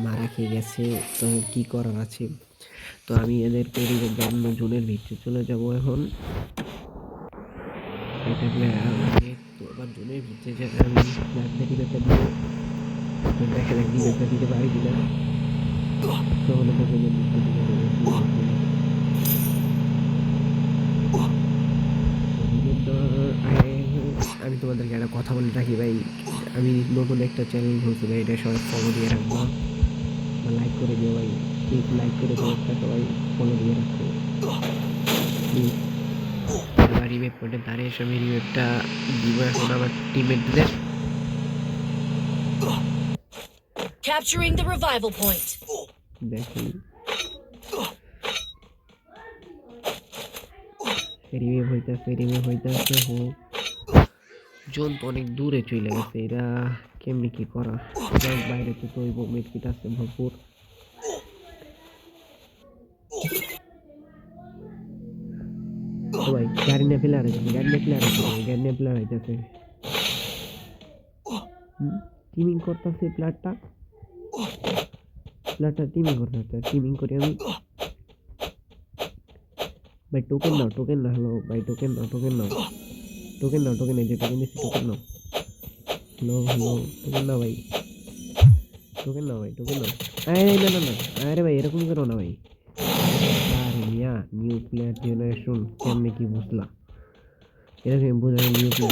মারা খেয়ে গেছে। তো কি করার আছে, তো আমি এদের পরিবার জন্ম জোনের ভিতরে চলে যাব এখন। এটা তো আবার জোনের ভিতরে যাবে আমি রিবেটটা দিব। দেখা যাক রিবেটটা দিতে পারি কিনা। তাহলে তো জোনের ভিতরে দিতে হবে। আমি তোমাদেরকে একটা কথা বলে রাখি ভাই, আমি নতুন একটা চ্যানেল খুলছি ভাই, এটা সবাই ফলো দিয়ে রাখবো বা লাইক করে দিও ভাই, প্লিজ লাইক করে দিও, একটা সবাই ফলো দিয়ে রাখো প্লিজ। এবার রিভেভ পয়েন্টে দাঁড়িয়ে এসে আমি রিভেভটা দিব এখন আমার টিমমেটদের। Capturing the revival point. দেখি রিভেভ হইতেছে হোক। জোন তো অনেক দূরে চলে গেছে, এরা কেমনি কি করা। যাই বাইরে তো তৈব মেডকিট আছে ভরপুর। ভাই গাড়ি নিয়ে প্লেয়ার হইতেছে, গাড়ি নিয়ে প্লেয়ার হইতেছে। টিমিং করতেছে প্লেয়ারটা টিমিং করতেছে। টিমিং করি আমি ভাই। টোকেন নাও হ্যালো ভাই, টোকেন নাও এই যে টোকেন দিচ্ছি, টোকেন নাও। হ্যালো টোকেন নাও ভাই, আরে না আরে ভাই এরকম করো না ভাই। আরে মিয়া নিউ প্লেয়ার জেনারেশন কেমনে কি বুঝলা, এরকম বোঝা নিউ প্লেয়ার